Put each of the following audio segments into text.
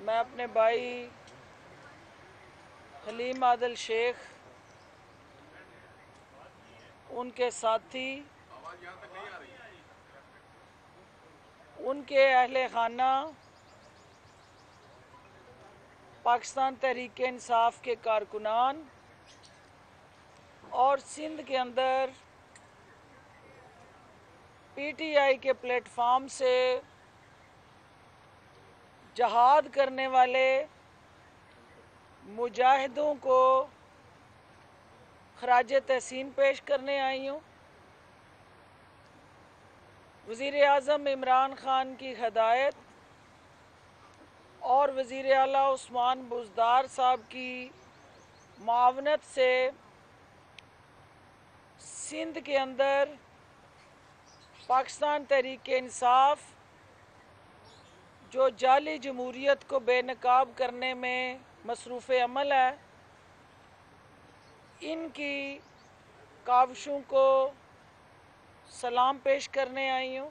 मैं अपने भाई हलीम आदिल शेख, उनके साथी, उनके अहले खाना, पाकिस्तान तहरीक इंसाफ के कारकुनान और सिंध के अंदर पीटीआई के प्लेटफार्म से जहाद करने वाले मुजाहिदों को खराज तहसीन पेश करने आई हूँ। वज़ीर आज़म इमरान ख़ान की हदायत और वज़ीर आला उस्मान बुज़दार साहब की मावनत से सिंध के अंदर पाकिस्तान तहरीक इंसाफ जो जाली जमहूरियत को बेनकाब करने में मसरूफ़ अमल है, इनकी काविशों को सलाम पेश करने आई हूँ।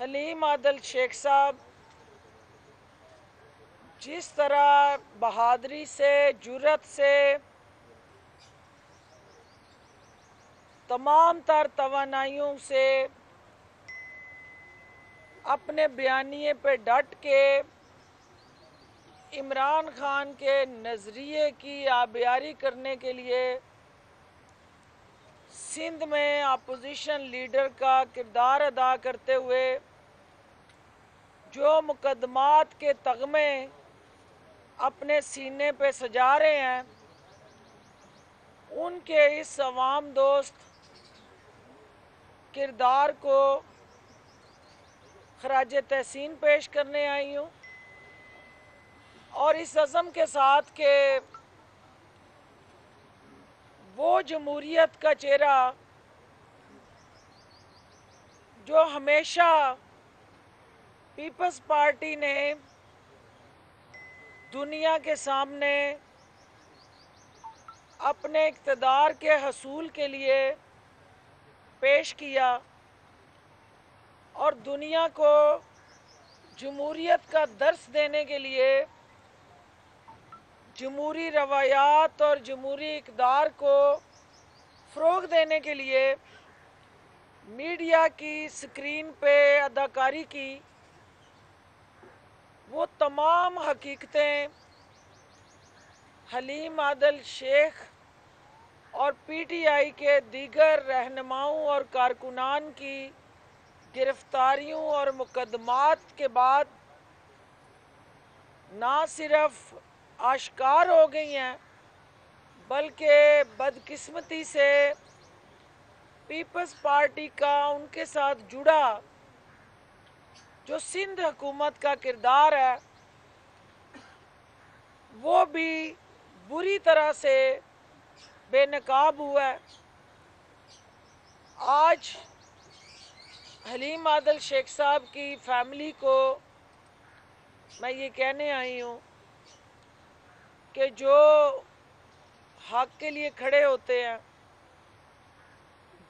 हलीम आदिल शेख साहब जिस तरह बहादुरी से, जुर्रत से, तमाम तर तवानाइयों से अपने बयानिए पे डट के इमरान ख़ान के नज़रिए की आबियारी करने के लिए सिंध में अपोजिशन लीडर का किरदार अदा करते हुए जो मुकदमात के तगमे अपने सीने पे सजा रहे हैं, उनके इस अवाम दोस्त किरदार को खराज तहसीन पेश करने आई हूँ और इस अज़म के साथ के वो जमहूरियत का चेहरा जो हमेशा पीपल्स पार्टी ने दुनिया के सामने अपने इक़्तिदार के हसूल के लिए पेश किया और दुनिया को जमहूरियत का दर्स देने के लिए जमहूरी रवायात और जमहूरी इक़्तिदार को फ़रोग़ देने के लिए मीडिया की स्क्रीन पे अदाकारी की, वो तमाम हकीकतें हलीम आदिल शेख और पीटीआई के दीगर रहनुमाओं और कारकुनान की गिरफ्तारियों और मुकदमात के बाद ना सिर्फ आश्कार हो गई हैं, बल्कि बदकिस्मती से पीपल्स पार्टी का उनके साथ जुड़ा जो सिंध हुकूमत का किरदार है, वो भी बुरी तरह से बेनकाब हुआ है। आज हलीम आदिल शेख साहब की फैमिली को मैं ये कहने आई हूँ कि जो हक के लिए खड़े होते हैं,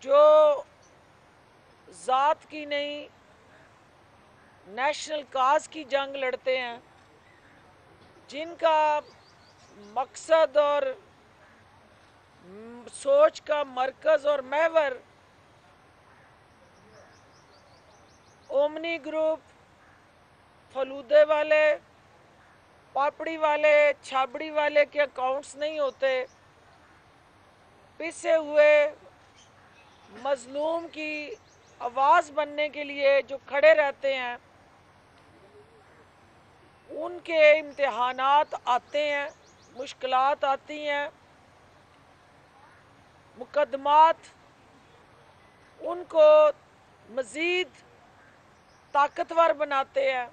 जो ज़ात की नहीं नेशनल काज की जंग लड़ते हैं, जिनका मकसद और सोच का मरकज़ और महवर ओमनी ग्रुप, फलूदे वाले, पापड़ी वाले, छाबड़ी वाले के अकाउंट्स नहीं होते, पिसे हुए मजलूम की आवाज़ बनने के लिए जो खड़े रहते हैं, उनके इम्तिहानात आते हैं, मुश्किलात आती हैं, मुकदमात उनको मज़ीद ताकतवर बनाते हैं।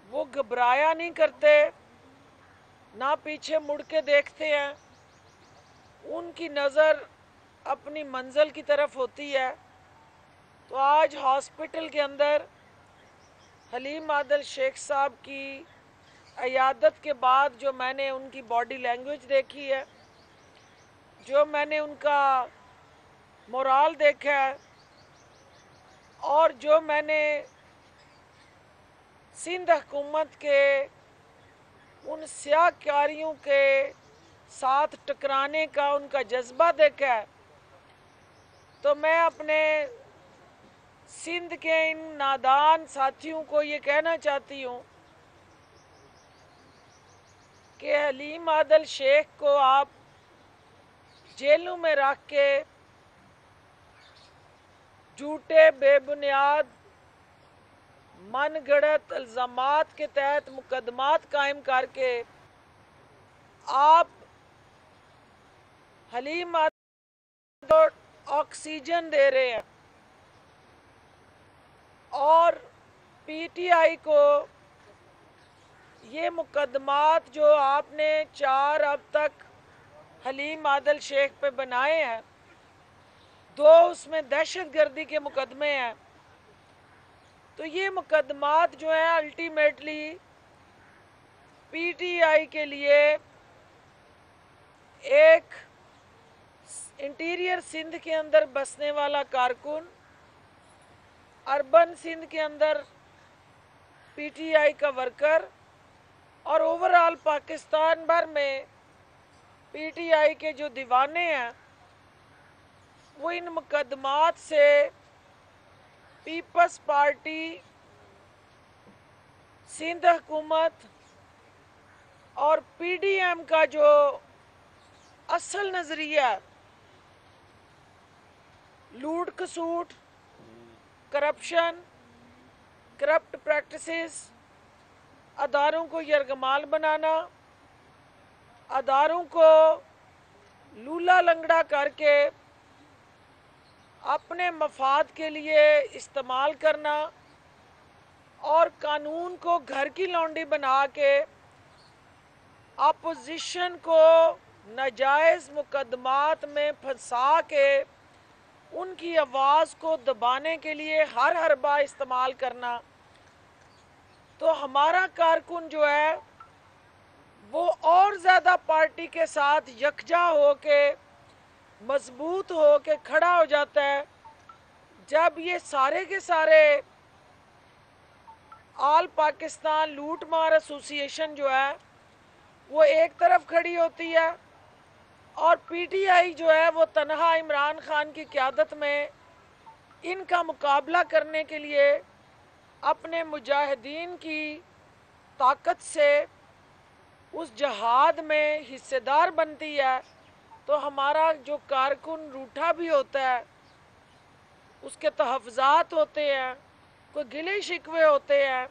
वो घबराया नहीं करते, ना पीछे मुड़ के देखते हैं, उनकी नज़र अपनी मंजिल की तरफ होती है। तो आज हॉस्पिटल के अंदर हलीम आदिल शेख साहब की अयादत के बाद जो मैंने उनकी बॉडी लैंग्वेज देखी है, जो मैंने उनका मोराल देखा है और जो मैंने सिंध हुकूमत के उन स्याहकारियों के साथ टकराने का उनका जज्बा देखा है, तो मैं अपने सिंध के इन नादान साथियों को ये कहना चाहती हूँ कि हलीम आदल शेख को आप जेलों में रख के झूठे बेबुनियाद मनगढ़ंत इल्ज़ामात के तहत मुकदमात कायम करके आप हलीम आदल को ऑक्सीजन दे रहे हैं और पीटीआई को ये मुकदमात जो आपने 4 अब तक हलीम आदल शेख पे बनाए हैं, 2 उसमें दहशतगर्दी के मुकदमे हैं, तो ये मुकदमात जो हैं अल्टीमेटली पीटीआई के लिए एक इंटीरियर सिंध के अंदर बसने वाला कारकुन, अर्बन सिंध के अंदर पीटीआई का वर्कर और ओवरऑल पाकिस्तान भर में पीटीआई के जो दीवाने हैं वो इन मुकदमात से पीपल्स पार्टी, सिंध हुकूमत और पीडीएम का जो असल नज़रिया लूट खसूट, करप्शन, करप्ट प्रैक्टिसेस, अदारों को यरगमाल बनाना, अदारों को लूला लंगड़ा करके अपने मफाद के लिए इस्तेमाल करना और कानून को घर की लौंडी बना के अपोजिशन को नाजायज़ मुकदमात में फंसा के उनकी आवाज़ को दबाने के लिए हर हरबा इस्तेमाल करना। तो हमारा कारकुन जो है वो और ज़्यादा पार्टी के साथ यकजा हो के मजबूत हो के खड़ा हो जाता है जब ये सारे के सारे ऑल पाकिस्तान लूट मार एसोसिएशन जो है वो एक तरफ खड़ी होती है और पीटीआई जो है वो तनहा इमरान खान की क़यादत में इनका मुकाबला करने के लिए अपने मुजाहिदीन की ताकत से उस जहाद में हिस्सेदार बनती है। तो हमारा जो कारकुन रूठा भी होता है, उसके तहफ़्ज़ात होते हैं, कोई गिले शिकवे होते हैं,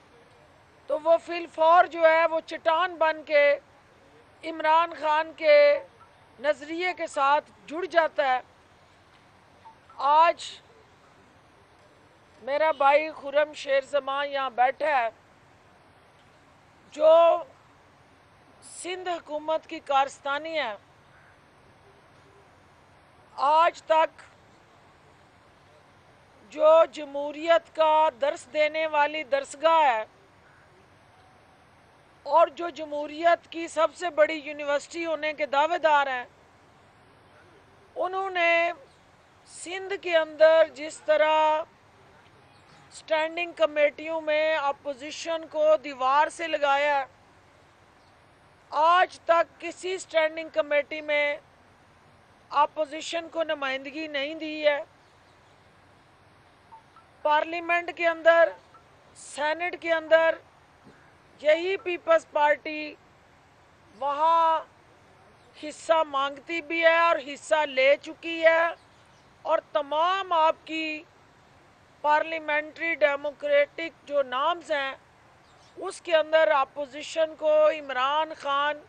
तो वो फिलफौर जो है वो चट्टान बन के इमरान खान के नज़रिए के साथ जुड़ जाता है। आज मेरा भाई खुर्रम शेर ज़मां यहाँ बैठा है जो सिंध हुकूमत की कारस्तानी है। आज तक जो जमहूरियत का दर्स देने वाली दरसगाह है और जो जमहूरियत की सबसे बड़ी यूनिवर्सिटी होने के दावेदार हैं, उन्होंने सिंध के अंदर जिस तरह स्टैंडिंग कमेटियों में अपोजिशन को दीवार से लगाया, आज तक किसी स्टैंडिंग कमेटी में अपोजिशन को नुमाइंदगी नहीं दी है। पार्लियामेंट के अंदर, सेनेट के अंदर यही पीपल्स पार्टी वहाँ हिस्सा मांगती भी है और हिस्सा ले चुकी है और तमाम आपकी पार्लियामेंट्री डेमोक्रेटिक जो नाम्स हैं उसके अंदर अपोजिशन को इमरान खान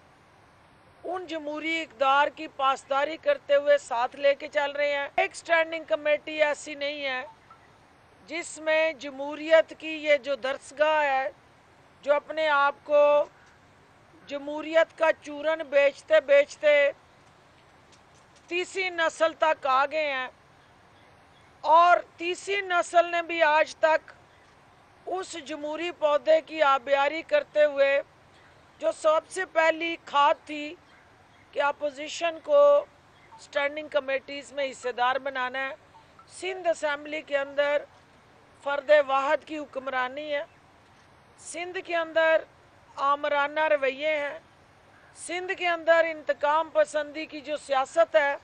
उन जमहूरी इक़्तिदार की पासदारी करते हुए साथ लेके चल रहे हैं। एक स्टैंडिंग कमेटी ऐसी नहीं है जिसमें जमहूरियत की ये जो दरसगाह है, जो अपने आप को जमहूरियत का चूरन बेचते बेचते तीसरी नस्ल तक आ गए हैं और तीसरी नस्ल ने भी आज तक उस जमहूरी पौधे की आबियारी करते हुए जो सबसे पहली खाद थी कि अपोजिशन को स्टैंडिंग कमेटीज़ में हिस्सेदार बनाना है। सिंध असेंबली के अंदर फ़र्द वाहद की हुक्मरानी है। सिंध के अंदर आमराना रवैये हैं, सिंध के अंदर इंतकाम पसंदी की जो सियासत है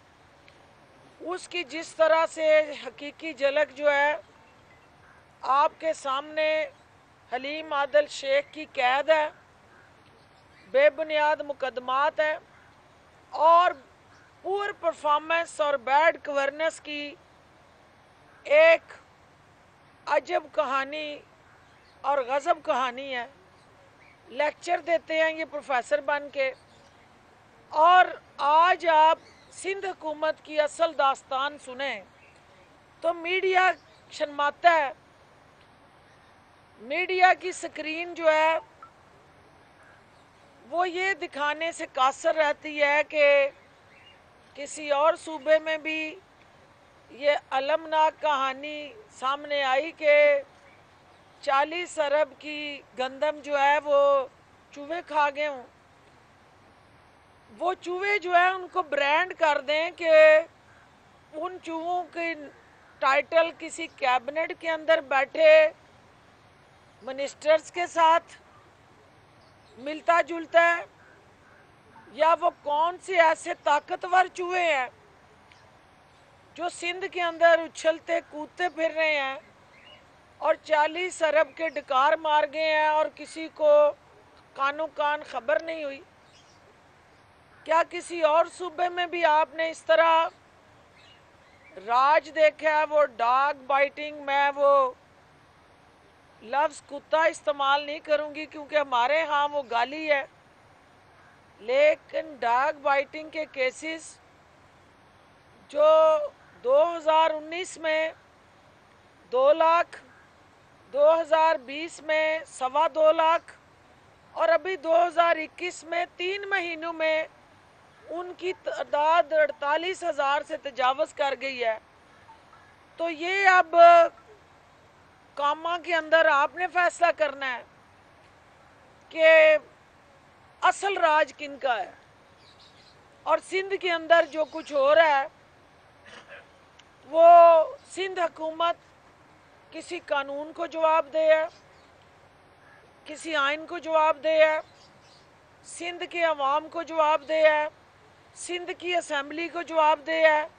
उसकी जिस तरह से हकीकी झलक जो है आपके सामने हलीम आदल शेख की कैद है, बेबुनियाद मुकदमात है और पुअर परफॉर्मेंस और बैड गवर्नेंस की एक अजब कहानी और गज़ब कहानी है। लेक्चर देते हैं ये प्रोफेसर बन के, और आज आप सिंध हुकूमत की असल दास्तान सुने तो मीडिया शर्माता है। मीडिया की स्क्रीन जो है वो ये दिखाने से कासर रहती है कि किसी और सूबे में भी ये अलमनाक कहानी सामने आई कि 40 अरब की गंदम जो है वो चूहे खा गए हों। वो चूहे जो है उनको ब्रांड कर दें कि उन चूहों के टाइटल किसी कैबिनेट के अंदर बैठे मिनिस्टर्स के साथ मिलता जुलता है, या वो कौन से ऐसे ताकतवर चूहे हैं जो सिंध के अंदर उछलते कूदते फिर रहे हैं और 40 अरब के डकार मार गए हैं और किसी को कानो कान खबर नहीं हुई। क्या किसी और सूबे में भी आपने इस तरह राज देखा है? वो डॉग बाइटिंग, मैं वो लफ्ज़ कुत्ता इस्तेमाल नहीं करूंगी क्योंकि हमारे यहाँ वो गाली है, लेकिन डॉग बाइटिंग के केसेस जो 2019 में 2 लाख, 2020 में 2.25 लाख और अभी 2021 में 3 महीनों में उनकी तादाद 48,000 से तजावज़ कर गई है। तो ये अब कामा के अंदर आपने फैसला करना है कि असल राज किनका है, और सिंध के अंदर जो कुछ हो रहा है वो सिंध हुकूमत किसी कानून को जवाब दे है, किसी आइन को जवाब दे है, सिंध के अवाम को जवाब दे है, सिंध की असेंबली को जवाब दे है,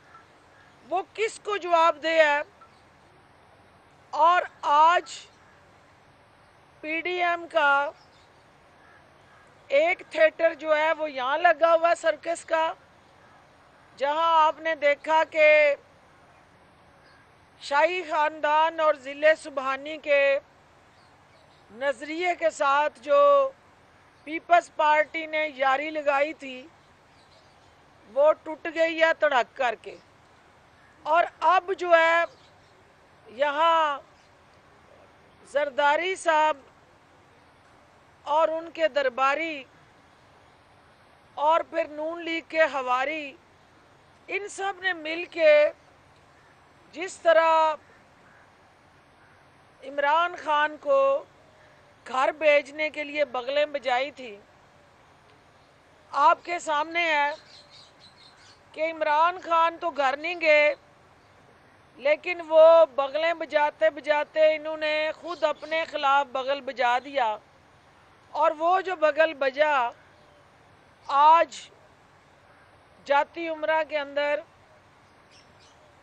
वो किस को जवाब दे है। और आज पीडीएम का एक थिएटर जो है वो यहाँ लगा हुआ सर्कस का, जहाँ आपने देखा कि शाही ख़ानदान और ज़िले सुबहानी के नज़रिए के साथ जो पीपल्स पार्टी ने यारी लगाई थी वो टूट गई है तड़क करके। और अब जो है यहाँ जरदारी साहब और उनके दरबारी और फिर नून लीग के हवारी, इन सब ने मिल के जिस तरह इमरान खान को घर भेजने के लिए बगलें बजाई थी, आपके सामने है कि इमरान खान तो घर नहीं गए, लेकिन वो बगलें बजाते बजाते इन्होंने खुद अपने खिलाफ बगल बजा दिया। और वो जो बगल बजा आज जाती उम्रा के अंदर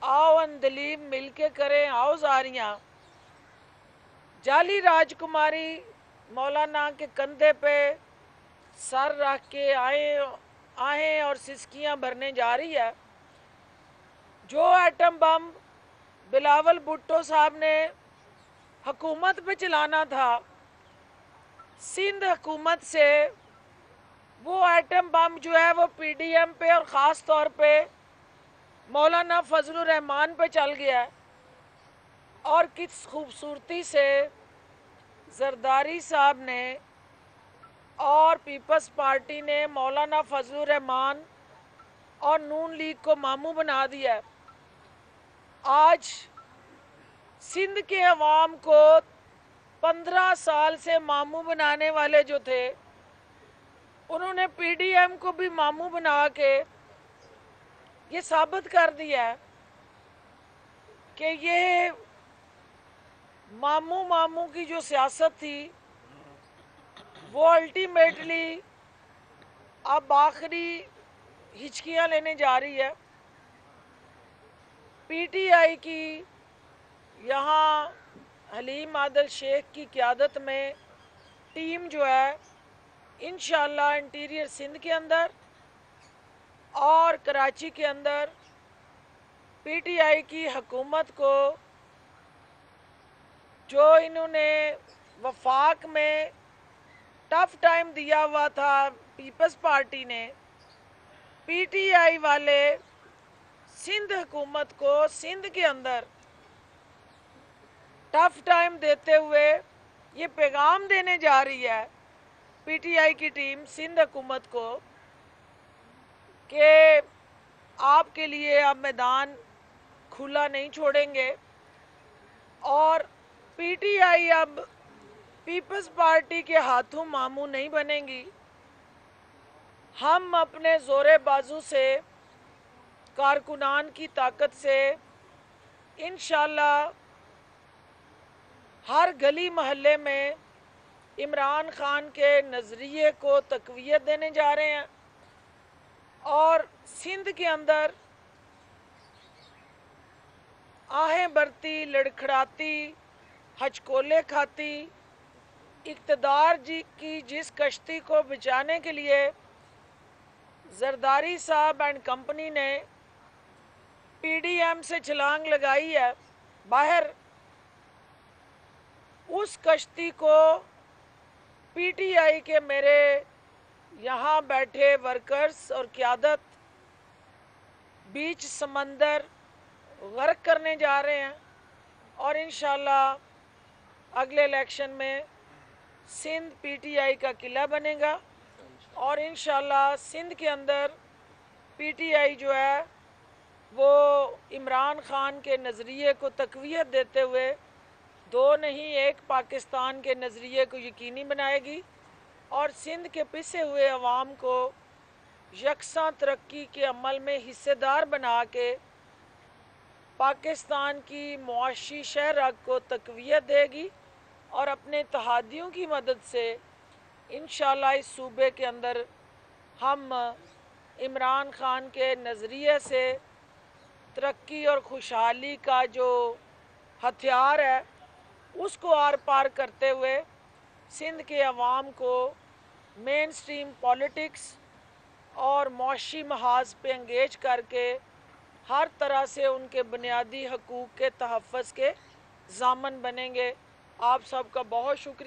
आओ अंदलीब मिल के करें आओ जारियाँ, जाली राजकुमारी मौलाना के कंधे पे सर रख के आए और सिसकियाँ भरने जा रही है। जो एटम बम बिलावल भुट्टो साहब ने हुकूमत पे चलाना था, सिंध हुकूमत से वो एटम बम जो है वो पीडीएम पे और ख़ास तौर पे मौलाना फजलुर रहमान पे चल गया है। और किस खूबसूरती से जरदारी साहब ने और पीपल्स पार्टी ने मौलाना फजलुर रहमान और नून लीग को मामू बना दिया है। आज सिंध के अवाम को 15 साल से मामू बनाने वाले जो थे, उन्होंने पीडीएम को भी मामू बना के ये साबित कर दिया है कि ये मामू की जो सियासत थी वो अल्टीमेटली अब आखिरी हिचकियां लेने जा रही है। पीटीआई की यहाँ हलीम आदिल शेख की क़यादत में टीम जो है इंशाल्लाह इंटीरियर सिंध के अंदर और कराची के अंदर पीटीआई की हुकूमत को जो इन्होंने वफाक में टफ टाइम दिया हुआ था पीपल्स पार्टी ने, पीटीआई वाले सिंध हुकूमत को सिंध के अंदर टफ टाइम देते हुए ये पैगाम देने जा रही है पीटीआई की टीम सिंध हुकूमत को कि आपके लिए अब मैदान खुला नहीं छोड़ेंगे और पीटीआई अब पीपल्स पार्टी के हाथों मामू नहीं बनेगी। हम अपने ज़ोरे बाजू से, कारकुनान की ताकत से इंशाल्लाह हर गली मोहल्ले में इमरान खान के नज़रिए को तक़वियत देने जा रहे हैं और सिंध के अंदर आहें बरती, लड़खड़ाती, हचकोले खाती इक़्तिदार जी की जिस कश्ती को बचाने के लिए जरदारी साहब एंड कंपनी ने पीडीएम से छलांग लगाई है बाहर, उस कश्ती को पीटीआई के मेरे यहाँ बैठे वर्कर्स और क़यादत बीच समंदर गर्क करने जा रहे हैं और इंशाल्लाह अगले इलेक्शन में सिंध पीटीआई का किला बनेगा और इंशाल्लाह सिंध के अंदर पीटीआई जो है वो इमरान खान के नज़रिए को तक़वियत देते हुए दो नहीं एक पाकिस्तान के नज़रिए को यकीनी बनाएगी और सिंध के पिसे हुए अवाम को यकसा तरक्की के अमल में हिस्सेदार बना के पाकिस्तान की मुआशी शहरत को तक़वियत देगी और अपने इत्तेहादियों की मदद से इंशाल्लाह इस सूबे के अंदर हम इमरान खान के नज़रिए से तरक्की और खुशहाली का जो हथियार है उसको आर पार करते हुए सिंध के अवाम को मेन स्ट्रीम पॉलिटिक्स और मुआशी महाज पे इंगेज करके हर तरह से उनके बुनियादी हकूक़ के तहफ़्फ़ुज़ के ज़ामन बनेंगे। आप सबका बहुत शुक्रिया।